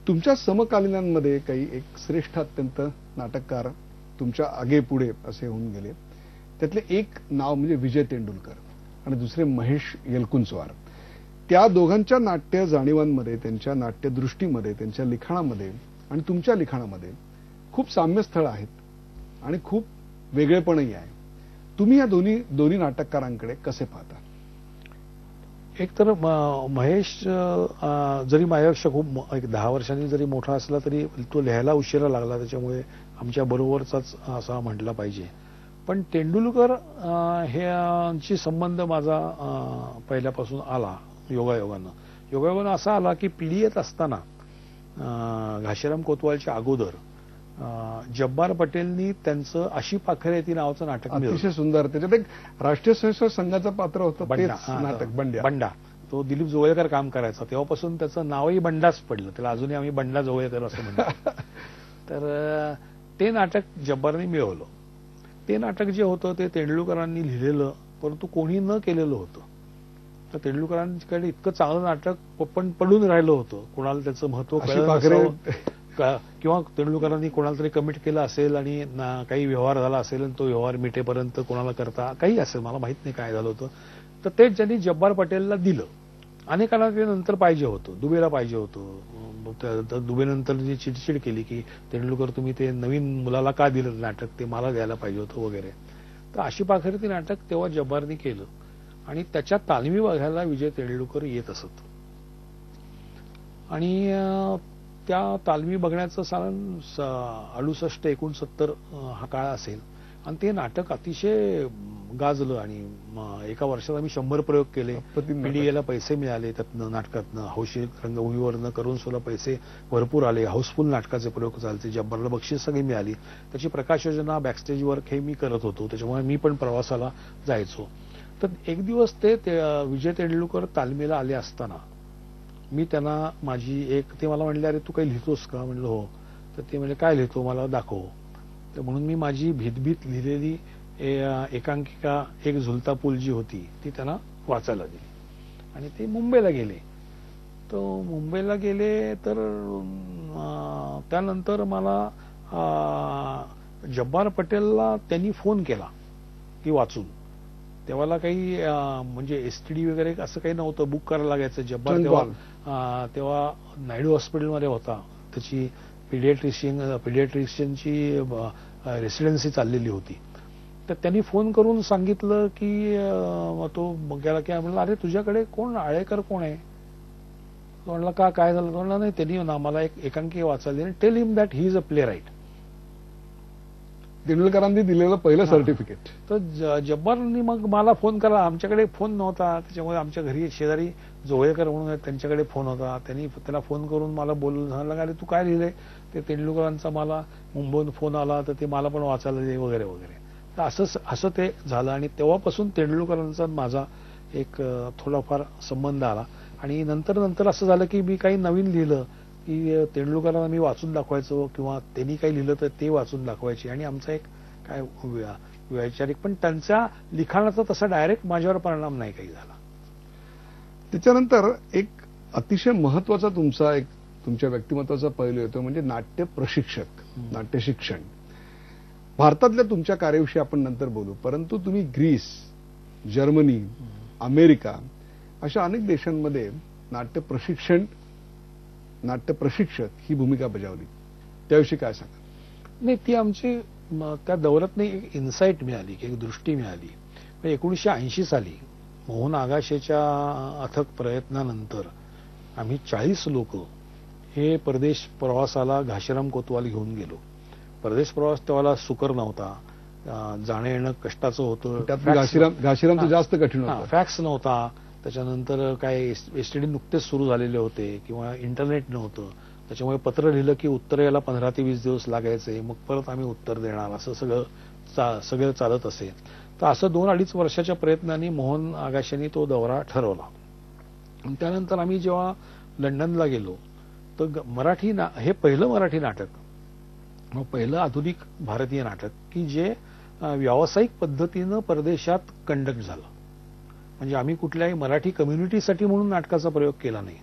तुमच्या समकालीनांमध्ये काही एक श्रेष्ठ अत्यंत नाटककार तुमच्या आगे पुढे असे होऊन गेले. त्यातले एक नाव म्हणजे विजय तेंडुलकर आणि दुसरे महेश येलकुंचवार. त्या दोघांच्या नाट्य जाणीवांमध्ये, त्यांच्या नाट्यदृष्टीमध्ये, त्यांच्या लिखाणामध्ये आणि तुमच्या लिखाणामध्ये खूप साम्यस्थळ आहेत आणि खूप वेगळेपणही आहे. तुम्ही या दोन्ही नाटककारांकडे कसे पाहता? एक तर महेश जरी माझ्यापेक्षा खूप एक 10 वर्षांनी जरी मोठा असला तरी तो लिहायला उशिरा लागला, त्याच्यामुळे आमच्या बरोबरचाच असा म्हटला पाहिजे. पण तेंडुलकर ह्यांची संबंध माझा पहिल्यापासून आला योगायोगानं असा आला की पीडीएत असताना घाशीराम कोतवालच्या अगोदर जब्बार पटेलनी त्यांचं अशी पाखरेती नावाचं नाटक अतिशय सुंदर. त्याच्यात एक राष्ट्रीय स्वयंसेवक संघाचं पात्र होतं, नाटक बंडा. तो दिलीप जोवळेकर काम करायचा, तेव्हापासून त्याचं नावही बंडाच पडलं. त्याला अजूनही आम्ही बंडा जोवळेकर असं म्हणतो. तर ते नाटक जब्बारने मिळवलं. ते नाटक जे होतं ते तेंडुलकरांनी लिहिलेलं, परंतु कोणी न केलेलं होतं. तर तेंडुलकरांकडे इतकं चांगलं नाटक पण पडून राहिलं होतं. कोणाला त्याचं महत्व कळलं किंवा तेंडुलकरांनी कोणाला तरी कमिट केलं असेल आणि काही व्यवहार झाला असेल आणि तो व्यवहार मिटेपर्यंत कोणाला करता काही असेल, मला माहित नाही काय झालं होतं. तर ते त्यांनी जब्बार पटेलला दिलं. अनेकांना ते नंतर पाहिजे होतं, दुबेला पाहिजे होतं. दुबेनंतर जी चिडचिड केली की तेंडुलकर तुम्ही ते नवीन मुलाला का दिलं नाटक, ते मला द्यायला पाहिजे होतं वगैरे. तर अशी पाखरेती नाटक तेव्हा जब्बारनी केलं आणि त्याच्या तालमी बघायला विजय तेंडुलकर येत असत. आणि त्या तालमी बघण्याचं साधारण 68-69 हा काळ असेल आणि ते नाटक अतिशय गाजलं आणि एका वर्षात आम्ही 100 प्रयोग केले. पीडीएला पैसे मिळाले त्यातनं, नाटकातनं, हौशी रंगभूमीवरनं करून सुद्धा पैसे भरपूर आले. हाऊसफुल नाटकाचे प्रयोग चालते. जब्बारला बक्षीस सगळी मिळाली. त्याची प्रकाश योजना, बॅकस्टेज वर्क हे मी करत होतो, त्याच्यामुळे मी पण प्रवासाला जायचो. तर एक दिवस ते विजय तेंडुलकर तालमीला आले असताना मी त्यांना ते मला म्हणले, अरे तू काही लिहितोस का? म्हणलं हो. तर ते म्हणजे काय लिहितो, मला दाखव. तर म्हणून मी माझी भीतभीत लिहिलेली एकांकिका एक झुलता पूल जी होती ती त्यांना वाचायला दिली आणि ते मुंबईला गेले. तर मुंबईला गेले तर त्यानंतर मला जब्बार पटेलला त्यांनी फोन केला की वाचून. तेव्हाला काही म्हणजे एसटीडी वगैरे असं काही नव्हतं, बुक करायला लागायचं. जब्बार तेव्हा नायडू हॉस्पिटलमध्ये होता. त्याची पिडियाट्रिशियनची रेसिडेन्सी चाललेली होती. तर त्यांनी फोन करून सांगितलं की तो गेला की म्हणला, अरे तुझ्याकडे कोण, आळेकर कोण आहे? तो म्हणला का, काय झालं? तो म्हणला नाही, त्यांनी मला एक एकांकिका वाचायला, tell him that he is a play wright. तेंडुलकरांनी दिलेलं पहिलं सर्टिफिकेट. तर जब्बारनी मग मला फोन करा. आमच्याकडे फोन नव्हता, त्याच्यामुळे आमच्या घरी शेजारी जोवळेकर म्हणून त्यांच्याकडे फोन होता. त्याला फोन करून मला बोलून सांगितलं, अरे तू काय लिहिलंय? ते तेंडुलकरांचा मला मुंबईहून फोन आला, तर ते मला पण वाचायला दे वगैरे वगैरे. तर असं ते झालं आणि तेव्हापासून तेंडुलकरांचा माझा एक थोडाफार संबंध आला. आणि नंतर असं झालं की मी काही नवीन लिहिलं की तेंडुलकरांना मी वाचून दाखवायचो किंवा त्यांनी काही लिहिलं तर ते वाचून दाखवायचे आणि आमचा एक काय वैचारिक, पण त्यांच्या लिखाणाचा तसा डायरेक्ट माझ्यावर परिणाम नाही काही झाला. त्याच्यानंतर एक अतिशय महत्वाचा तुमच्या व्यक्तिमत्वाचा पैलू येतो म्हणजे नाट्य प्रशिक्षक, नाट्य शिक्षण. भारतातल्या तुमच्या कार्याविषयी आपण नंतर बोलू, परंतु तुम्ही ग्रीस, जर्मनी, अमेरिका अशा अनेक देशांमध्ये नाट्य प्रशिक्षक ही भूमिका बजावली. त्याविषयी काय सांगा? नाही, ती आमची त्या दौऱ्यातनं एक इन्साईट मिळाली, एक दृष्टी मिळाली. 1980 साली मोहन आगाशेच्या अथक प्रयत्नानंतर आम्ही 40 लोक हे परदेश प्रवासाला घाशीराम कोतवाल घेऊन गेलो. परदेश प्रवास तेव्हा सुकर नव्हता, जाणं येणं कष्टाचं होतं. घाशीरामचं जास्त कठीण होतं. फॅक्स नव्हता. त्याच्यानंतर काय एसटीडी नुकतेच सुरू झालेले होते किंवा इंटरनेट नव्हतं. त्याच्यामुळे पत्र लिहिलं की उत्तर यायला 15 ते 20 दिवस लागायचे. मग परत आम्ही उत्तर देणार, असं सगळं चालत असे. तर असं 2-2.5 वर्षाच्या प्रयत्नांनी मोहन आगाशेंनी तो दौरा ठरवला. त्यानंतर आम्ही जेव्हा लंडनला गेलो तर हे पहिलं मराठी नाटक, पहिलं आधुनिक भारतीय नाटक की जे व्यावसायिक पद्धतीनं परदेशात कंडक्ट झालं. म्हणजे आम्ही कुठल्याही मराठी कम्युनिटीसाठी म्हणून नाटकाचा प्रयोग केला नाही.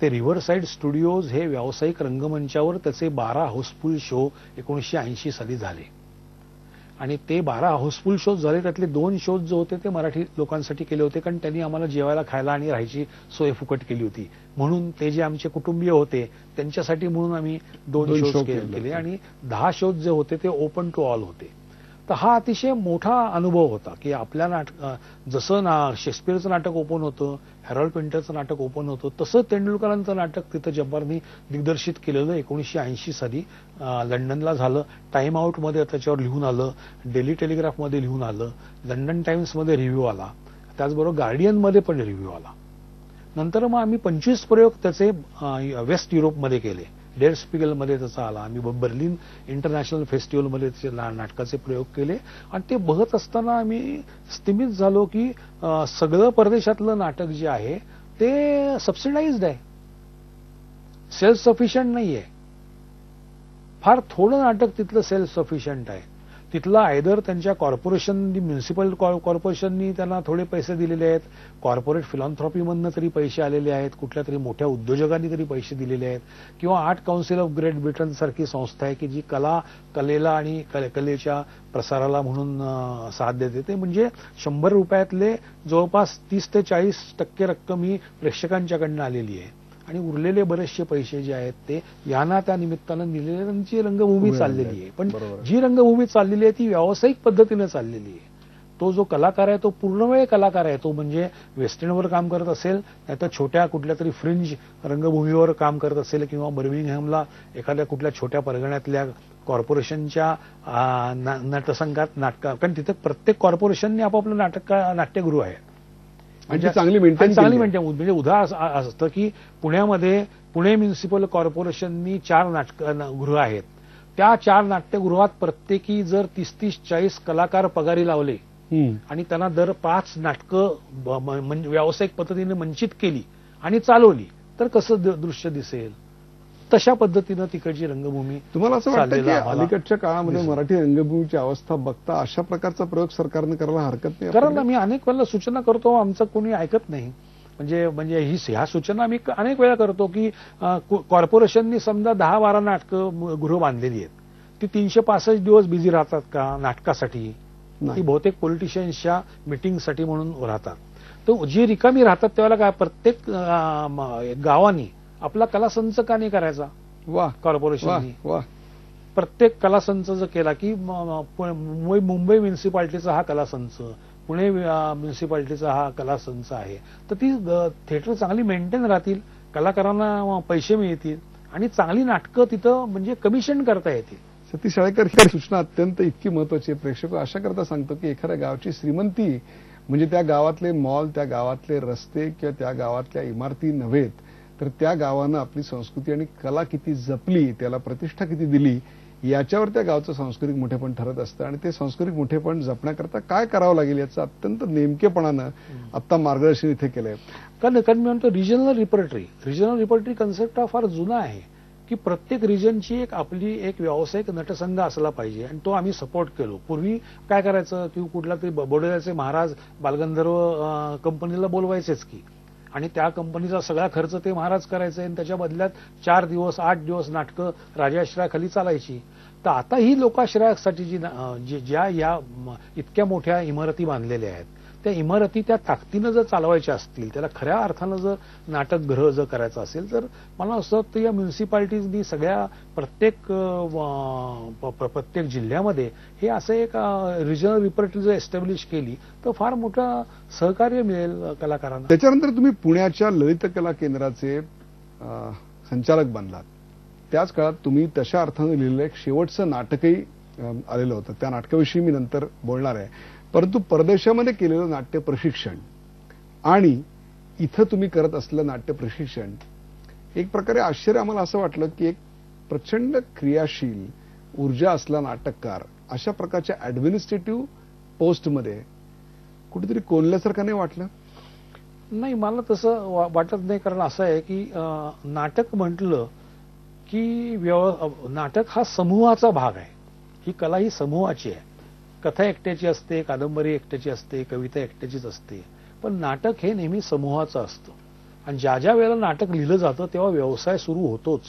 ते रिव्हरसाईड स्टुडिओज हे व्यावसायिक रंगमंचावर त्याचे 12 हाऊसफुल शो 1980 साली झाले. आणि ते 12 हाऊसफुल शोज झाले, त्यातले 2 शोज जो होते ते मराठी लोकांसाठी केले होते, कारण त्यांनी आम्हाला जेवायला खायला आणि राहायची सोय फुकट केली होती. म्हणून ते जे आमचे कुटुंबीय होते त्यांच्यासाठी म्हणून आम्ही 2 शोज केले. आणि 10 शोज जे होते ते ओपन टू ऑल होते. तर हा अतिशय मोठा अनुभव होता की आपल्या जसं शेक्सपियरचं नाटक ओपन होतं, हॅरॉल्ड पिंटरचं नाटक ओपन होतं, तसं तेंडुलकरांचं नाटक तिथं जब्बारनी दिग्दर्शित केलेलं 1980 साली लंडनला झालं. टाइम आउटमध्ये त्याच्यावर लिहून आलं, डेली टेलिग्राफमध्ये लिहून आलं, लंडन टाइम्समध्ये रिव्ह्यू आला, त्याचबरोबर गार्डियनमध्ये पण रिव्ह्यू आला. नंतर मग आम्ही 25 प्रयोग त्याचे वेस्ट युरोपमध्ये केले. डेर स्पिगलमध्ये त्याचा आला. आम्ही बर्लिन इंटरनॅशनल फेस्टिवलमध्ये त्याचे नाटकाचे प्रयोग केले. आणि ते बघत असताना आम्ही स्थिमित झालो की सगळं परदेशातलं नाटक जे आहे ते सबसिडाइज्ड आहे, सेल्फ सफिशियंट नाहीये. फार थोडं नाटक तिथलं सेल्फ सफिशियंट आहे. तिथलं आयदर त्यांच्या कॉर्पोरेशननी, म्युन्सिपल कॉर्पोरेशननी त्यांना थोडे पैसे दिलेले आहेत, कॉर्पोरेट फिलॉन्थ्रॉपीमधनं तरी पैसे आलेले आहेत, कुठल्या तरी मोठ्या उद्योजकांनी तरी पैसे दिलेले आहेत, किंवा art council of great Britain सारखी संस्था आहे की जी कलेला आणि कलेच्या प्रसाराला म्हणून साथ देते. ते म्हणजे 100 रुपयातले जवळपास 30 ते 40% रक्कम ही प्रेक्षकांच्याकडनं आलेली आहे. आणि उरलेले बरेचसे पैसे जे आहेत ते यांना त्या निमित्तानं दिलेले, त्यांची रंगभूमी चाललेली आहे. पण जी रंगभूमी चाललेली आहे ती व्यावसायिक पद्धतीने चाललेली आहे. तो जो कलाकार आहे तो पूर्णवेळ कलाकार आहे. तो म्हणजे वेस्टर्नवर काम करत असेल, नाहीतर छोट्या कुठल्या तरी फ्रिंज रंगभूमीवर काम करत असेल, किंवा बर्मिंगहॅमला एखाद्या कुठल्या छोट्या परगण्यातल्या कॉर्पोरेशनच्या नटसंघात कारण तिथे प्रत्येक कॉर्पोरेशनने आपापलं नाट्यगृह आहे. म्हणजे चांगली मेंटेन म्हणजे उदाहरण असतं की पुण्यामध्ये पुणे म्युन्सिपल कॉर्पोरेशननी 4 नाट्यगृह आहेत. त्या 4 नाट्यगृहात प्रत्येकी जर 30-40 कलाकार पगारी लावले आणि त्यांना दर 5 नाटकं व्यावसायिक पद्धतीने मंचित केली आणि चालवली तर कसं दृश्य दिसेल. तशा पद्धतीनं तिकडची रंगभूमी. तुम्हाला असं वाटतं की अलीकडच्या काळामध्ये मराठी रंगभूमीची अवस्था बघता अशा प्रकारचा प्रयोग सरकारने करायला हरकत नाही? कारण मी अनेक वेळेला सूचना करतो, आमचं कोणी ऐकत नाही. म्हणजे ह्या सूचना मी अनेक वेळा करतो की कॉर्पोरेशननी समजा 10-12 नाटकगृह बांधलेली आहेत, ती 365 दिवस बिझी राहतात का नाटकासाठी? ती बहुतेक पॉलिटिशियन्सच्या मिटिंगसाठी म्हणून राहतात. तर जी रिकामी राहतात त्यावेळेला काय प्रत्येक गावानी आपला कलासंच का नाही करायचा? कॉर्पोरेशननी प्रत्येक कलासंच जर केला की मुंबई म्युन्सिपाल्टीचा हा कलासंच, पुणे म्युन्सिपाल्टीचा हा कलासंच आहे, तर ती थिएटर चांगली मेंटेन राहतील, कलाकारांना पैसे मिळतील आणि चांगली नाटकं तिथं म्हणजे कमिशन करता येतील. सतीश शाळेकर ही सूचना अत्यंत इतकी महत्वाची आहे. प्रेक्षक अशा करता सांगतो की एखाद्या गावची श्रीमंती म्हणजे त्या गावातले मॉल, त्या गावातले रस्ते किंवा त्या गावातल्या इमारती नव्हेत, तर त्या गावानं आपली संस्कृती आणि कला किती जपली, त्याला प्रतिष्ठा किती दिली, याच्यावर त्या गावचं सांस्कृतिक मोठेपण ठरत असतं. आणि ते सांस्कृतिक मोठेपण जपण्याकरता काय करावं लागेल याचं अत्यंत नेमकेपणानं आता मार्गदर्शन इथे केलंय. कारण मी म्हणतो रिजनल रिपर्टरी कन्सेप्ट हा फार जुना आहे की प्रत्येक रिजनची आपली एक व्यावसायिक नटसंघ असला पाहिजे आणि तो आम्ही सपोर्ट केलो. पूर्वी काय करायचं की कुठला तरी बडोद्याचे महाराज बालगंधर्व कंपनीला बोलवायचेच की, आणि त्या कंपनीचा सगळा खर्च ते महाराज करायचे आणि त्याच्या बदल्यात 4 दिवस 8 दिवस नाटकं राजाश्रयाखाली चालायची. तर आता ही लोकाश्रयासाठी ज्या या इतक्या मोठ्या इमारती बांधलेल्या आहेत, त्या इमारती त्या ताकदीनं जर चालवायच्या असतील, त्याला खऱ्या अर्थानं जर नाटकगृह जर करायचं असेल, तर मला असं वाटतं या म्युन्सिपाल्टीजनी सगळ्या प्रत्येक जिल्ह्यामध्ये हे असं एक रिजनल रिपर्टरी जर एस्टॅब्लिश केली तर फार मोठं सहकार्य मिळेल कलाकारांना. त्याच्यानंतर तुम्ही पुण्याच्या ललित कला केंद्राचे संचालक बनलात. त्याच काळात तुम्ही तशा अर्थानं लिहिलेलं एक शेवटचं नाटकही आलेलं होतं. त्या नाटकाविषयी मी नंतर बोलणार आहे. परंतु परदेशामध्ये केलेलं नाट्य प्रशिक्षण आणि इथं तुम्ही करत असलेलं नाट्य प्रशिक्षण, एक प्रकारे आश्चर्य आम्हाला असं वाटलं की एक प्रचंड क्रियाशील ऊर्जा असला नाटककार अशा प्रकारच्या ऍडमिनिस्ट्रेटिव्ह पोस्टमध्ये कुठेतरी कोंडल्यासारखं नाही वाटलं? नाही, मला तसं वाटत नाही. कारण असं आहे की नाटक म्हटलं की नाटक हा समूहाचा भाग आहे. ही कला ही समूहाची आहे. कथा एकट्याची असते, कादंबरी एकट्याची असते, कविता एकट्याचीच असते, पण नाटक हे नेहमी समूहाचं असतं. आणि ज्या ज्या वेळेला नाटक लिहिलं जातं तेव्हा व्यवसाय सुरू होतोच,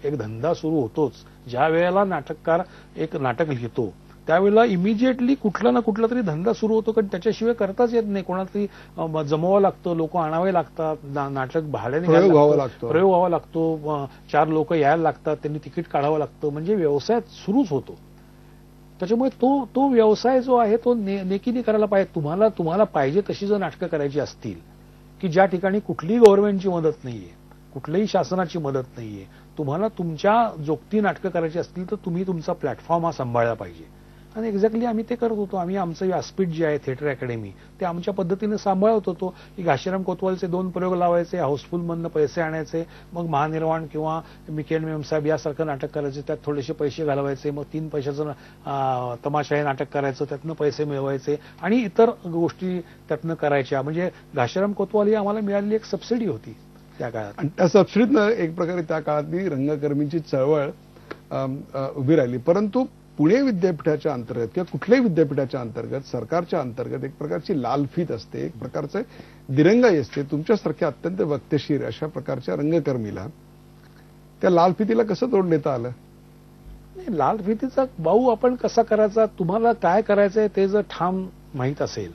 एक धंदा सुरू होतोच. ज्या वेळेला नाटककार एक नाटक लिहितो त्यावेळेला इमिजिएटली कुठला ना कुठला तरी धंदा सुरू होतो, कारण त्याच्याशिवाय करताच येत नाही. कोणाला तरी जमवावं लागतं, लोक आणावे लागतात, नाटक भाड्याने प्रयोग व्हावा लागतो, प्रयोग व्हावा लागतो, 4 लोक यायला लागतात, त्यांनी तिकीट काढावं लागतं, म्हणजे व्यवसाय सुरूच होतो. त्याच्यामुळे तो व्यवसाय जो आहे तो नेकीने करायला पाहिजे. तुम्हाला पाहिजे तशी जर नाटकं करायची असतील की ज्या ठिकाणी कुठलीही गव्हर्नमेंटची मदत नाहीये, कुठल्याही शासनाची मदत नाहीये, तुम्हाला तुमच्या जोगती नाटकं करायची असतील तर तुम्ही तुमचा प्लॅटफॉर्म हा सांभाळला पाहिजे. आणि एक्झॅक्टली आम्ही ते करत होतो. आम्ही आमचं व्यासपीठ जे आहे थिएटर अकॅडमी ते आमच्या पद्धतीने सांभाळत होतो की घाशीराम कोतवालचे 2 प्रयोग लावायचे, हाऊसफुलमधनं पैसे आणायचे, मग महानिर्वाण किंवा मिकेल मेमसाहेब यासारखं नाटक करायचे, त्यात थोडेसे पैसे घालवायचे, मग 3 पैशाचं तमाशा हे नाटक करायचं, त्यातनं पैसे मिळवायचे आणि इतर गोष्टी त्यातनं करायच्या. म्हणजे घाशीराम कोतवाल ही आम्हाला मिळालेली एक सबसिडी होती त्या काळात. आणि त्या सबसिडीतनं एक प्रकारे त्या काळातली रंगकर्मींची चळवळ उभी राहिली. परंतु पुणे विद्यापीठाच्या अंतर्गत किंवा कुठल्याही विद्यापीठाच्या अंतर्गत, सरकारच्या अंतर्गत एक प्रकारची लाल फीत असते, एक प्रकारचं दिरंगाई असते. तुमच्यासारख्या अत्यंत वक्तशीर अशा प्रकारच्या रंगकर्मीला त्या लाल फितीला कसं तोंड देता आलं? नाही, लाल फितीचा बाऊ आपण कसा करायचा, तुम्हाला काय करायचंय ते जर ठाम माहीत असेल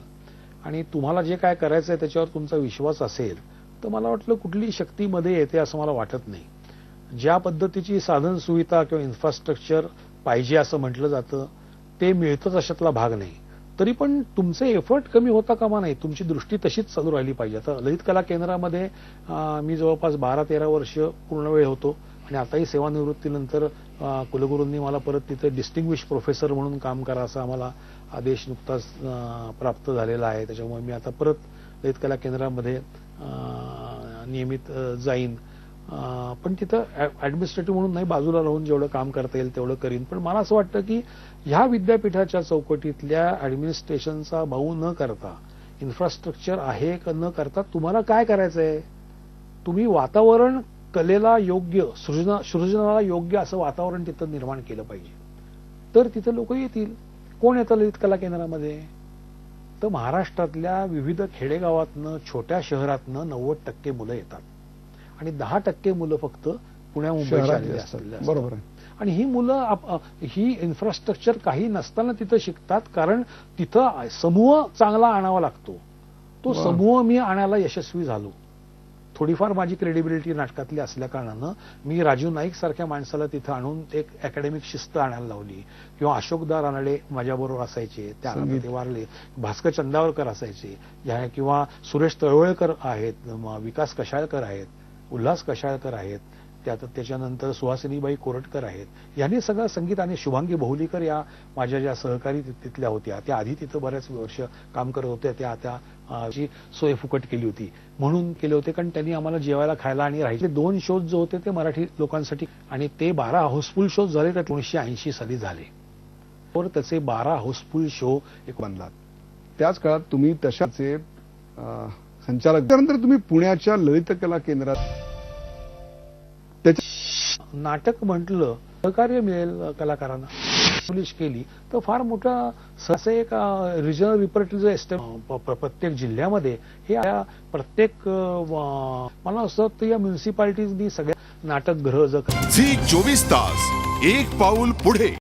आणि तुम्हाला जे काय करायचंय त्याच्यावर तुमचा विश्वास असेल तर मला वाटलं कुठली शक्तीमध्ये येते असं मला वाटत नाही. ज्या पद्धतीची साधन सुविधा किंवा इन्फ्रास्ट्रक्चर पाहिजे असं म्हटलं जातं ते मिळतंच अशातला भाग नाही. तरी पण तुमचे एफर्ट कमी होता कामा नाही, तुमची दृष्टी तशीच चालू राहिली पाहिजे. आता ललित कला केंद्रामध्ये मी जवळपास 12-13 वर्ष पूर्ण वेळ होतो आणि आताही सेवानिवृत्तीनंतर कुलगुरूंनी मला परत तिथे डिस्टिंग्विश प्रोफेसर म्हणून काम करा असा आम्हाला आदेश नुकताच प्राप्त झालेला आहे. त्याच्यामुळे मी आता परत ललित कला केंद्रामध्ये नियमित जाईन. पण तिथं ऍडमिनिस्ट्रेटिव्ह म्हणून नाही, बाजूला राहून जेवढं काम करता येईल तेवढं करीन. पण मला असं वाटतं की ह्या विद्यापीठाच्या चौकटीतल्या ऍडमिनिस्ट्रेशनचा भाऊ न करता, इन्फ्रास्ट्रक्चर आहे न करता तुम्हाला काय करायचंय, तुम्ही वातावरण कलेला योग्य, सृजनाला योग्य असं वातावरण तिथं निर्माण केलं पाहिजे. तर तिथं लोक येतील. कोण येतं ललित कला केंद्रामध्ये? तर महाराष्ट्रातल्या विविध खेडेगावातनं, छोट्या शहरातनं 90% मुलं येतात आणि 10% मुलं फक्त पुण्या मुंबईच्या आलेली असतात. बरोबर आहे. आणि ही मुलं ही इन्फ्रास्ट्रक्चर काही नसताना तिथं शिकतात, कारण तिथं समूह चांगला आणावा लागतो. तो समूह मी आणायला यशस्वी झालो. थोडीफार माझी क्रेडिबिलिटी नाटकातली असल्या कारणानं मी राजीव नाईक सारख्या माणसाला तिथं आणून एक अकॅडमिक शिस्त आणायला लावली. किंवा अशोकदा रानडे माझ्याबरोबर असायचे, ते वारले, भास्कर चंदावरकर असायचे, किंवा सुरेश तळवळकर आहेत, विकास कशाळकर आहेत, उल्हास कशाळकर आहेत, त्याच्यानंतर सुहासिनीबाई कोरटकर आहेत. यांनी सगळं संगीत, आणि शुभांगी बहुलीकर या माझ्या ज्या सहकारी तिथल्या होत्या, त्या आधी तिथं बऱ्याच वर्ष काम करत होत्या, त्या सोय फुकट केली होती म्हणून केले होते, कारण त्यांनी आम्हाला जेवायला खायला आणि राहायचे. 2 शोज जो होते ते मराठी लोकांसाठी, आणि ते 12 हाऊसफुल शोज झाले तर 1980 साली झाले. तर त्याचे 12 हाऊसफुल शो एक बनलात. त्याच काळात तुम्ही तशाचे संचालक. त्यानंतर तुम्ही पुण्याच्या ललित कला केंद्रात नाटक म्हटलं सहकार्य मिळेल कलाकारांना, पब्लिश केली तर फार मोठा असं एक रिजनल रिप्रेझेंटेटिव्ह सिस्टम प्रत्येक जिल्ह्यामध्ये हे प्रत्येक मला असं वाटतं या म्युन्सिपालिटीजनी सगळ्या नाटकगृह जर झी 24 तास एक पाऊल पुढे.